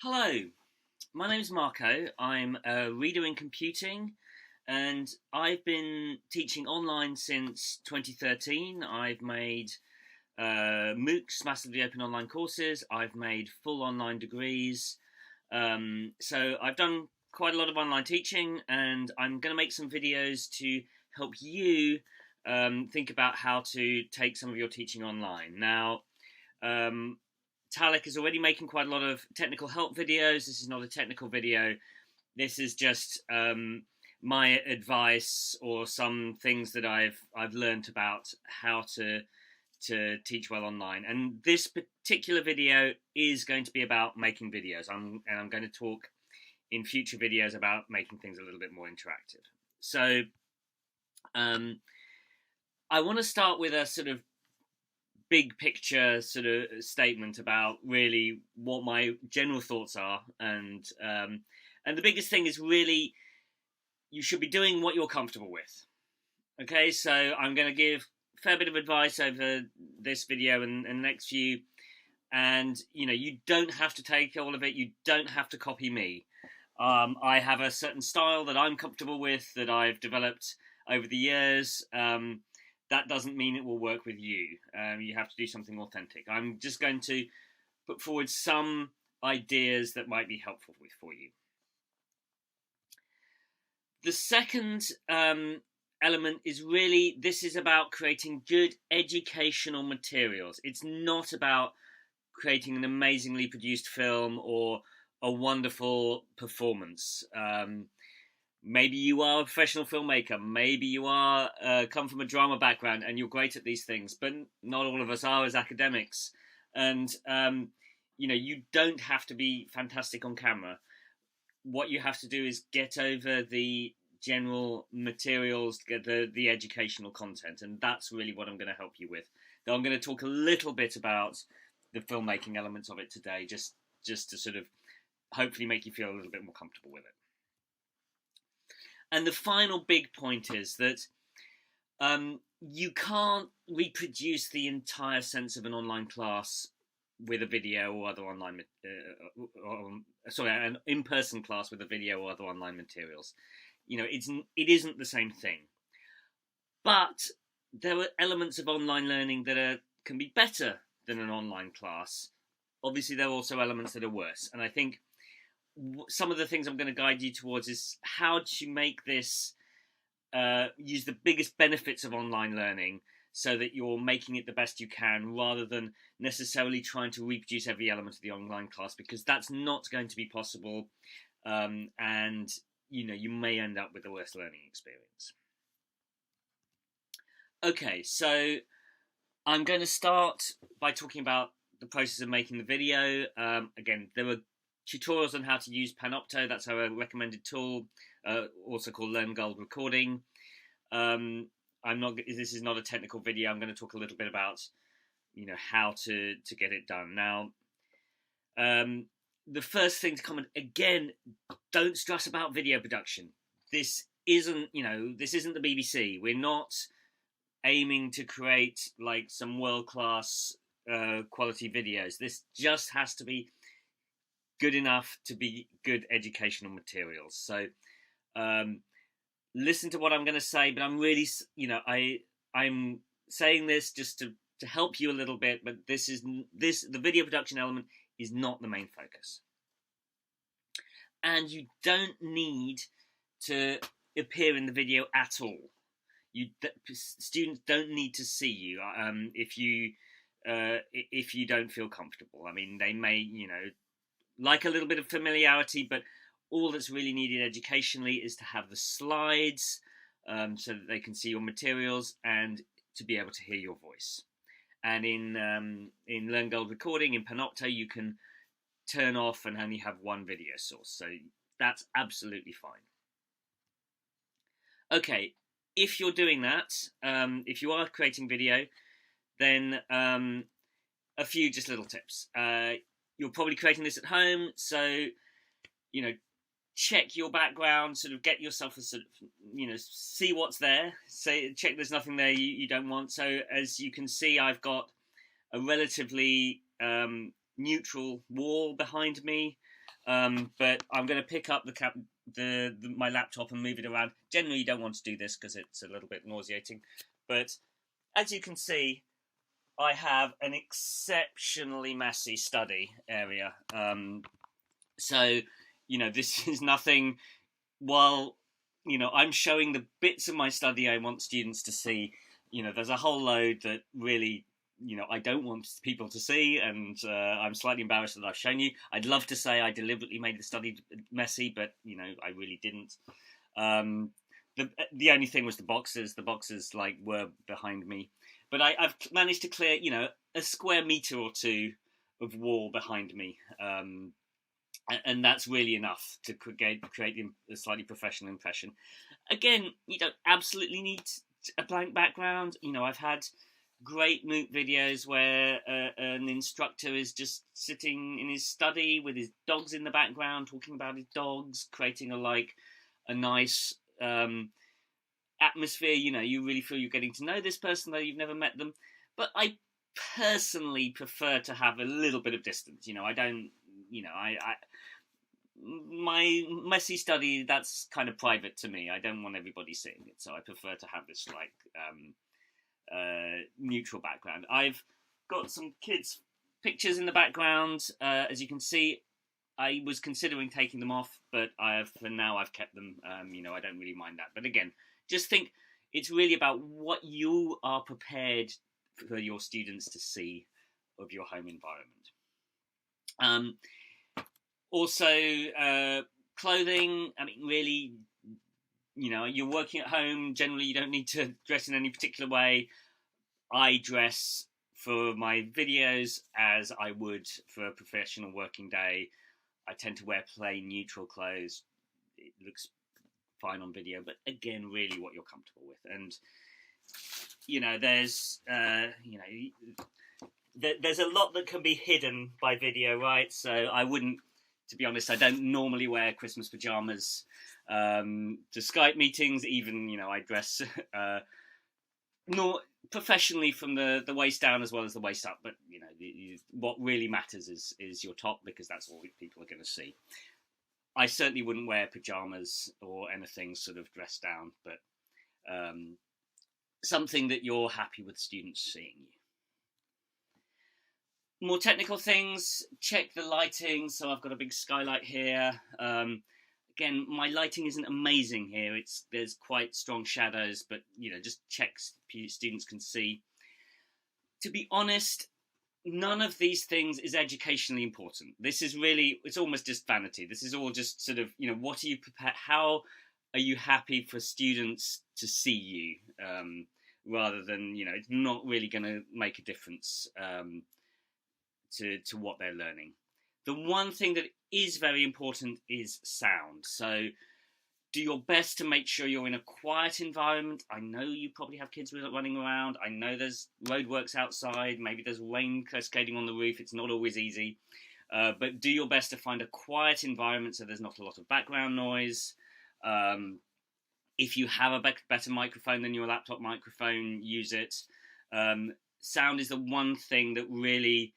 Hello, my name's Marco. I'm a reader in computing and I've been teaching online since 2013. I've made MOOCs, massively open online courses. I've made full online degrees. So I've done quite a lot of online teaching and I'm going to make some videos to help you think about how to take some of your teaching online. Now, um, Talek is already making quite a lot of technical help videos. This is not a technical video. This is just my advice or some things that I've learned about how to teach well online. And this particular video is going to be about making videos. I'm going to talk in future videos about making things a little bit more interactive. So um, I want to start with a sort of big picture sort of statement about really what my general thoughts are, and the biggest thing is really you should be doing what you're comfortable with. Okay, so I'm going to give a fair bit of advice over this video and the next few, and you don't have to take all of it. You don't have to copy me. I have a certain style that I'm comfortable with that I've developed over the years. That doesn't mean it will work with you. You have to do something authentic. I'm just going to put forward some ideas that might be helpful for you. The second element is really, this is about creating good educational materials. It's not about creating an amazingly produced film or a wonderful performance. Maybe you are a professional filmmaker. Maybe you are come from a drama background and you're great at these things, but not all of us are as academics. And you don't have to be fantastic on camera. What you have to do is get over the general materials, get the educational content, and that's really what I'm going to help you with. Though I'm going to talk a little bit about the filmmaking elements of it today, just to sort of hopefully make you feel a little bit more comfortable with it. And the final big point is that you can't reproduce the entire sense of an online class with a video or other online, an in-person class with a video or other online materials. It isn't the same thing. But there are elements of online learning that can be better than an online class. Obviously, there are also elements that are worse. And I think some of the things I'm going to guide you towards is how to make this use the biggest benefits of online learning so that you're making it the best you can, rather than necessarily trying to reproduce every element of the online class, because that's not going to be possible, and you may end up with a worse learning experience. Okay, so I'm going to start by talking about the process of making the video. Again, there are tutorials on how to use Panopto. That's our recommended tool, also called Learn Gold Recording. This is not a technical video. I'm going to talk a little bit about, how to get it done. Now, the first thing to comment, again, don't stress about video production. This isn't the BBC. We're not aiming to create like some world-class quality videos. This just has to be good enough to be good educational materials. So listen to what I'm going to say, but I'm really, I'm saying this just to help you a little bit, but the video production element is not the main focus. And you don't need to appear in the video at all. Students don't need to see you if you don't feel comfortable. I mean, they may, like a little bit of familiarity, but all that's really needed educationally is to have the slides so that they can see your materials and to be able to hear your voice. And in Learn Gold Recording, in Panopto, you can turn off and only have one video source. So that's absolutely fine. Okay, if you're doing that, if you are creating video, then a few just little tips. You're probably creating this at home, so, check your background, sort of get yourself a sort of, see what's there. Check there's nothing there you don't want. So as you can see, I've got a relatively neutral wall behind me. but I'm going to pick up my laptop and move it around. Generally, you don't want to do this because it's a little bit nauseating, but as you can see, I have an exceptionally messy study area. So, this is nothing. While, I'm showing the bits of my study I want students to see, there's a whole load that really, I don't want people to see, and I'm slightly embarrassed that I've shown you. I'd love to say I deliberately made the study messy, but, I really didn't. The only thing was the boxes. The boxes, were behind me. But I've managed to clear, a square metre or two of wall behind me. And that's really enough to create a slightly professional impression. Again, you don't absolutely need a blank background. I've had great MOOC videos where an instructor is just sitting in his study with his dogs in the background, talking about his dogs, creating a nice atmosphere. You really feel you're getting to know this person, though you've never met them. But I personally prefer to have a little bit of distance. I don't, my messy study, that's kind of private to me. I don't want everybody seeing it, so I prefer to have this neutral background. I've got some kids' pictures in the background. As you can see, I was considering taking them off, but for now I've kept them. I don't really mind that. But again, just think it's really about what you are prepared for your students to see of your home environment. Also, clothing. Really, you're working at home. Generally, you don't need to dress in any particular way. I dress for my videos as I would for a professional working day. I tend to wear plain, neutral clothes. It looks fine on video, but again, really what you're comfortable with. And, there's a lot that can be hidden by video, right? So I wouldn't, to be honest, I don't normally wear Christmas pajamas to Skype meetings. Even, I dress professionally from the waist down as well as the waist up. But, what really matters is your top, because that's all people are going to see. I certainly wouldn't wear pajamas or anything sort of dressed down, but something that you're happy with students seeing you. More technical things, check the lighting. So I've got a big skylight here. Again, my lighting isn't amazing here. There's quite strong shadows, but just check students can see. To be honest, none of these things is educationally important. This is really, it's almost just vanity. This is all just sort of, what are you prepared? How are you happy for students to see you? Rather than, it's not really going to make a difference to what they're learning. The one thing that is very important is sound. So do your best to make sure you're in a quiet environment. I know you probably have kids running around. I know there's roadworks outside. Maybe there's rain cascading on the roof. It's not always easy. But do your best to find a quiet environment so there's not a lot of background noise. If you have a better microphone than your laptop microphone, use it. Sound is the one thing that really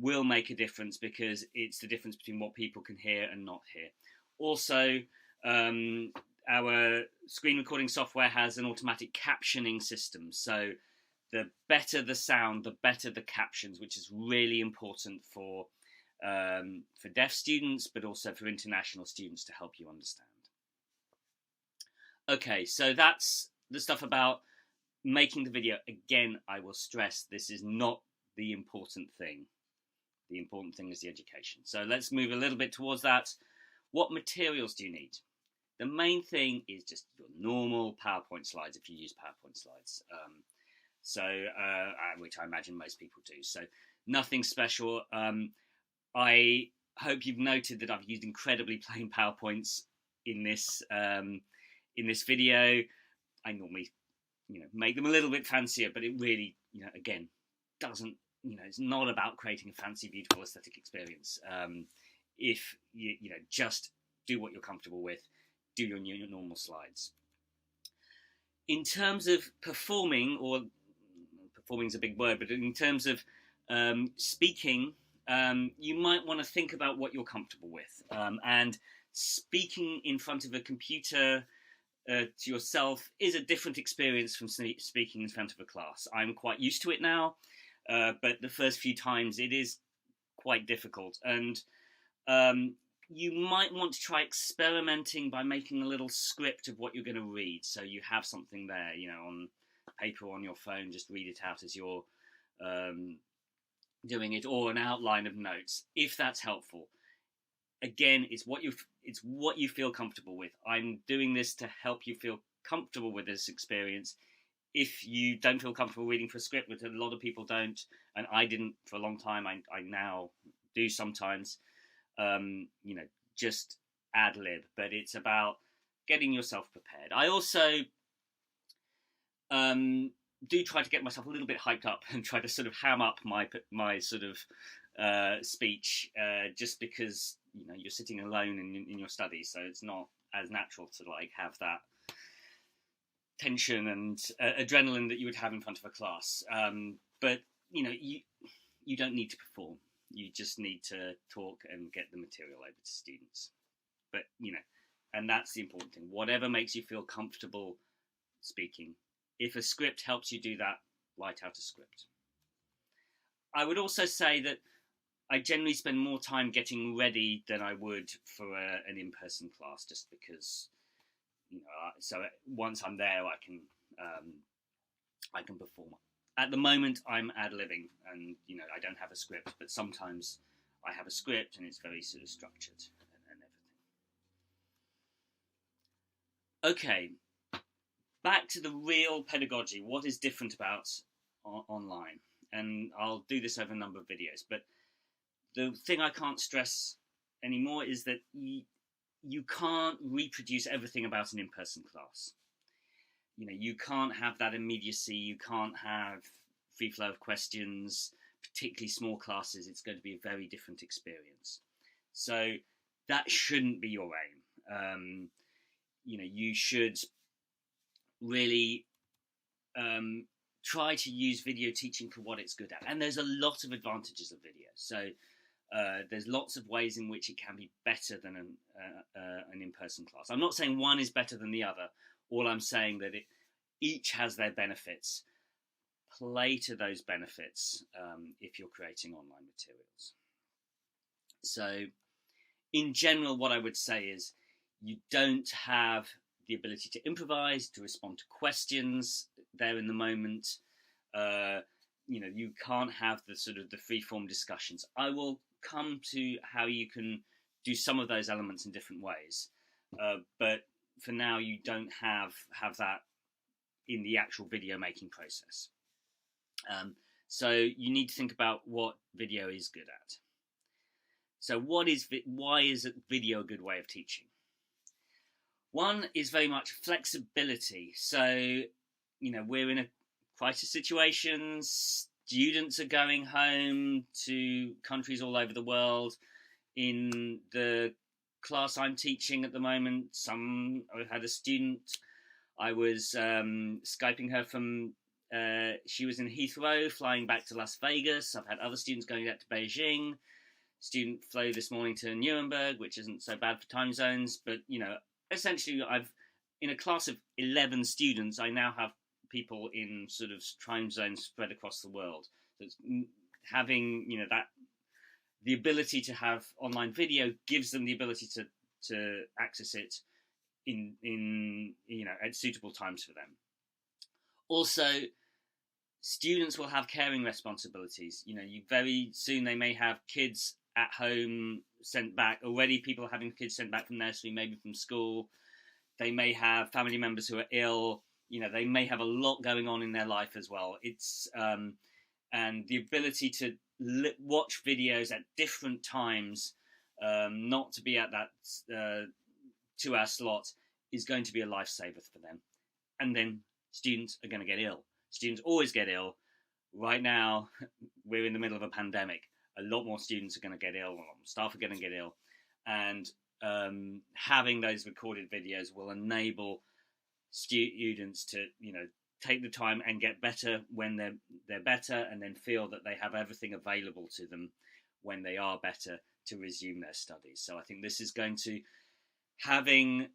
will make a difference, because it's the difference between what people can hear and not hear. Also, our screen recording software has an automatic captioning system. So the better the sound, the better the captions, which is really important for deaf students, but also for international students to help you understand. Okay, so that's the stuff about making the video. Again, I will stress this is not the important thing. The important thing is the education. So let's move a little bit towards that. What materials do you need? The main thing is just your normal PowerPoint slides, if you use PowerPoint slides. Which I imagine most people do. So nothing special. I hope you've noted that I've used incredibly plain PowerPoints in this video. I normally, make them a little bit fancier, but it really, again, doesn't, it's not about creating a fancy, beautiful, aesthetic experience. If you, just do what you're comfortable with, do your normal slides. In terms of performing is a big word, but in terms of speaking, you might want to think about what you're comfortable with. And speaking in front of a computer to yourself is a different experience from speaking in front of a class. I'm quite used to it now, but the first few times it is quite difficult. And you might want to try experimenting by making a little script of what you're going to read. So you have something there, on paper or on your phone, just read it out as you're doing it, or an outline of notes, if that's helpful. Again, it's what you feel comfortable with. I'm doing this to help you feel comfortable with this experience. If you don't feel comfortable reading for a script, which a lot of people don't, and I didn't for a long time, I now do sometimes, just ad lib. But it's about getting yourself prepared. I also do try to get myself a little bit hyped up and try to sort of ham up my sort of speech, just because you're sitting alone in your study, so it's not as natural to have that tension and adrenaline that you would have in front of a class. But you don't need to perform. You just need to talk and get the material over to students. But and that's the important thing. Whatever makes you feel comfortable speaking. If a script helps you do that, write out a script. I would also say that I generally spend more time getting ready than I would for an in-person class, just because, so once I'm there, I can perform. At the moment, I'm ad-libbing, and I don't have a script, but sometimes I have a script, and it's very sort of structured and everything. Okay. Back to the real pedagogy. What is different about online? And I'll do this over a number of videos. But the thing I can't stress anymore is that you can't reproduce everything about an in-person class. You can't have that immediacy. You can't have free flow of questions. Particularly small classes, it's going to be a very different experience. So that shouldn't be your aim. You should really try to use video teaching for what it's good at. And there's a lot of advantages of video. So there's lots of ways in which it can be better than an in-person class. I'm not saying one is better than the other. All I'm saying that each has their benefits. Play to those benefits if you're creating online materials. So in general, what I would say is you don't have the ability to improvise, to respond to questions there in the moment. You can't have the sort of the free-form discussions. I will come to how you can do some of those elements in different ways. But for now, you don't have that in the actual video making process. So you need to think about what video is good at. So why is video a good way of teaching? One is very much flexibility. So, we're in a crisis situation. Students are going home to countries all over the world. In the class I'm teaching at the moment, I had a student, I was Skyping her from, she was in Heathrow, flying back to Las Vegas. I've had other students going out to Beijing. Student flew this morning to Nuremberg, which isn't so bad for time zones, but, essentially, in a class of 11 students, I now have people in sort of time zones spread across the world. So it's having, that the ability to have online video gives them the ability to access it in at suitable times for them. Also, students will have caring responsibilities. Very soon they may have kids at home sent back. Already people are having kids sent back from nursery, maybe from school. They may have family members who are ill. They may have a lot going on in their life as well. It's and the ability to watch videos at different times, not to be at that 2-hour slot, is going to be a lifesaver for them. And then students are going to get ill. Students always get ill. Right now, we're in the middle of a pandemic. A lot more students are going to get ill. A lot more staff are going to get ill. And having those recorded videos will enable students to, take the time and get better when they're better, and then feel that they have everything available to them when they are better to resume their studies. So I think this is going to, having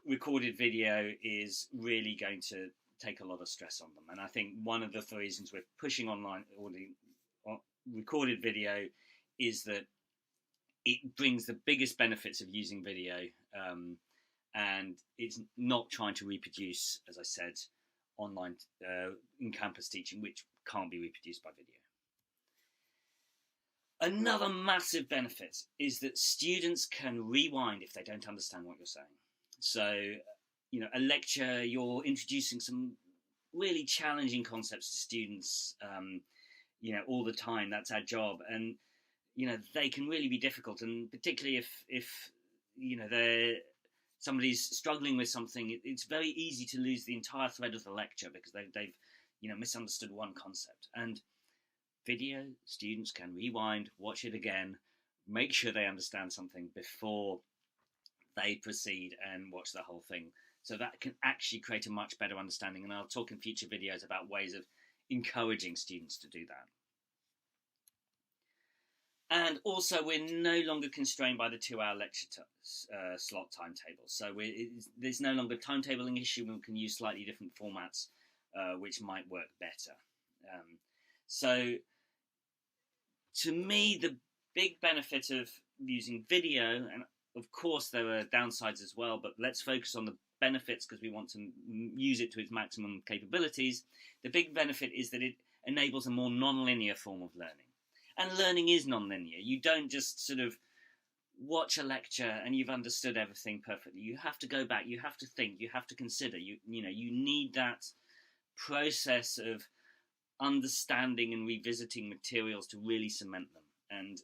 recorded video is really going to take a lot of stress on them. And I think one of the reasons we're pushing online or the recorded video is that it brings the biggest benefits of using video, and it's not trying to reproduce, as I said, online in-campus teaching, which can't be reproduced by video. Another massive benefit is that students can rewind if they don't understand what you're saying. So, a lecture, you're introducing some really challenging concepts to students, all the time. That's our job. And, they can really be difficult. And particularly if somebody's struggling with something, it's very easy to lose the entire thread of the lecture because they've misunderstood one concept. And video, students can rewind, watch it again, make sure they understand something before they proceed and watch the whole thing. So that can actually create a much better understanding. And I'll talk in future videos about ways of encouraging students to do that. And also, we're no longer constrained by the 2-hour lecture slot timetable. So there's no longer a timetabling issue. We can use slightly different formats, which might work better. So to me, the big benefit of using video, and of course there are downsides as well, but let's focus on the benefits because we want to use it to its maximum capabilities. The big benefit is that it enables a more non-linear form of learning. And learning is non-linear. You don't just sort of watch a lecture and you've understood everything perfectly. You have to go back, you have to think, you have to consider. You need that process of understanding and revisiting materials to really cement them. And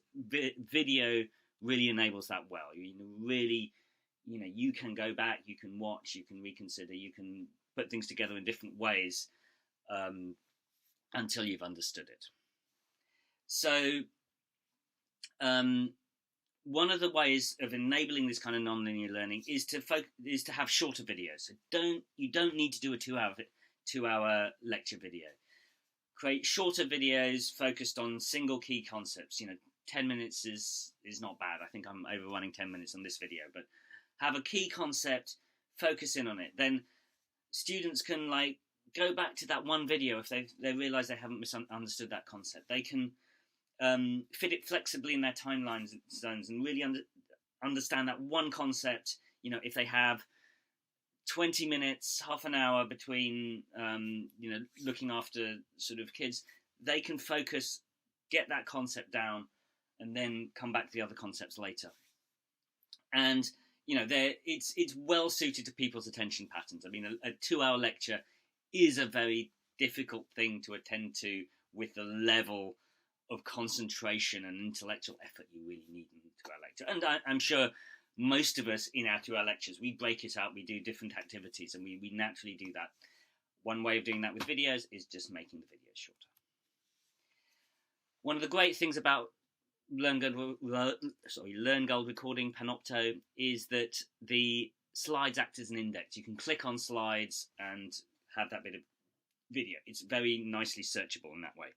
video really enables that well. You can go back, you can watch, you can reconsider, you can put things together in different ways until you've understood it. So one of the ways of enabling this kind of non-linear learning is to have shorter videos. So you don't need to do a 2-hour lecture video. Create shorter videos focused on single key concepts. 10 minutes is not bad. I think I'm overrunning 10 minutes on this video, but have a key concept, focus in on it. Then students can go back to that one video if they realise they haven't misunderstood that concept. They can fit it flexibly in their timeline zones and really understand that one concept. If they have 20 minutes, half an hour between, looking after sort of kids, they can focus, get that concept down, and then come back to the other concepts later. And, it's well suited to people's attention patterns. I mean, a 2-hour lecture is a very difficult thing to attend to with the level of concentration and intellectual effort you really need in a 2-hour lecture. And I'm sure most of us in our 2-hour lectures, we break it up, we do different activities, and we naturally do that. One way of doing that with videos is just making the videos shorter. One of the great things about Learn Gold Recording, Panopto, is that the slides act as an index. You can click on slides and have that bit of video. It's very nicely searchable in that way.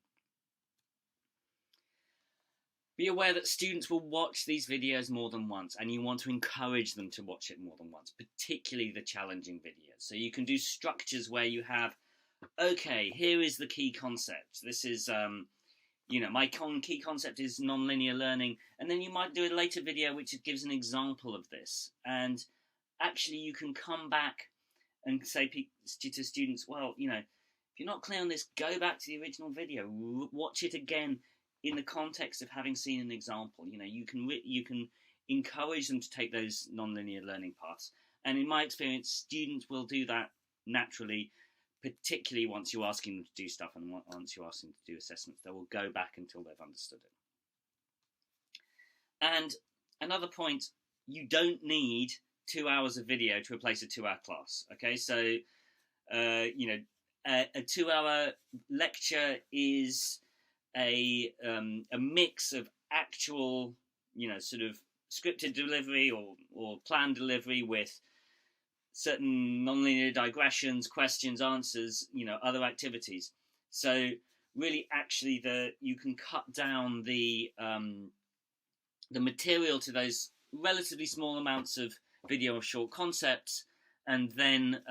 Be aware that students will watch these videos more than once, and you want to encourage them to watch it more than once, particularly the challenging videos. So you can do structures where you have, okay, here is the key concept. This is, my key concept is non-linear learning. And then you might do a later video which gives an example of this. And actually you can come back and say to students, well, if you're not clear on this, go back to the original video, watch it again in the context of having seen an example. You can encourage them to take those non-linear learning paths. And in my experience, students will do that naturally, particularly once you're asking them to do stuff and once you're asking them to do assessments. They will go back until they've understood it. And another point, you don't need 2 hours of video to replace a 2-hour class. Okay, so, a 2-hour lecture is a mix of actual, sort of scripted delivery or planned delivery with certain nonlinear digressions, questions, answers, other activities. So really, actually, you can cut down the the material to those relatively small amounts of video or short concepts, and then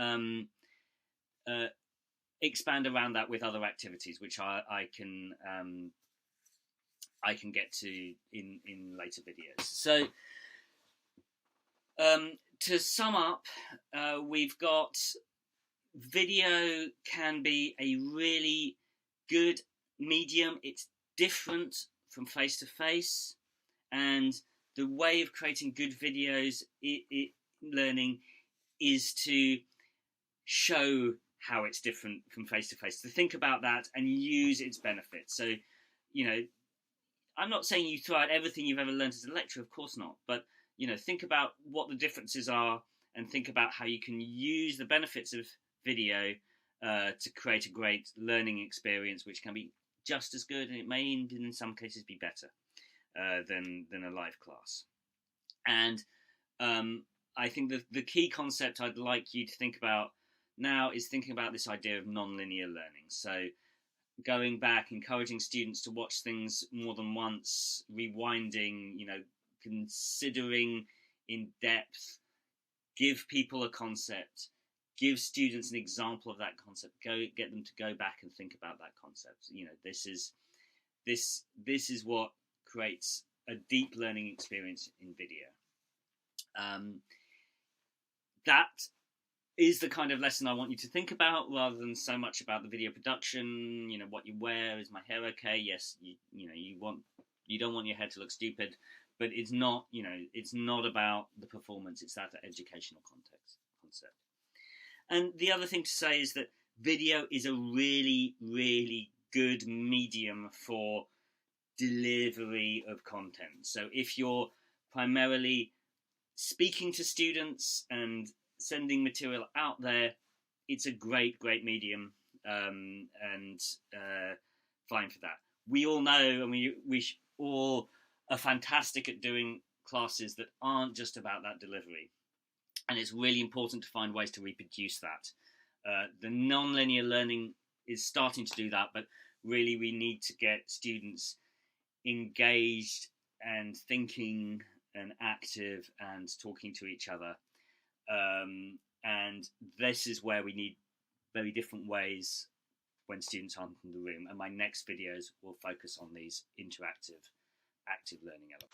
expand around that with other activities, which I can get to in later videos. So to sum up, we've got video can be a really good medium. It's different from face to face, and the way of creating good videos learning is to show how it's different from face to face, to think about that and use its benefits. So, I'm not saying you throw out everything you've ever learned as a lecturer, of course not, but think about what the differences are, and think about how you can use the benefits of video to create a great learning experience, which can be just as good, and it may even in some cases be better than a live class. And I think the key concept I'd like you to think about now is thinking about this idea of non-linear learning. So going back, encouraging students to watch things more than once, rewinding, considering in depth, give people a concept, give students an example of that concept, get them to go back and think about that concept. This is what creates a deep learning experience in video. That is the kind of lesson I want you to think about, rather than so much about the video production. What you wear, is my hair okay? Yes, you don't want your hair to look stupid, but it's not about the performance. It's that educational concept. And the other thing to say is that video is a really, really good medium for delivery of content. So if you're primarily speaking to students and sending material out there, it's a great medium, and fine for that. We all know, and we all are fantastic at doing classes that aren't just about that delivery, and it's really important to find ways to reproduce that. The non-linear learning is starting to do that, but really we need to get students engaged and thinking and active and talking to each other. And this is where we need very different ways when students aren't in the room. And my next videos will focus on these interactive, active learning elements.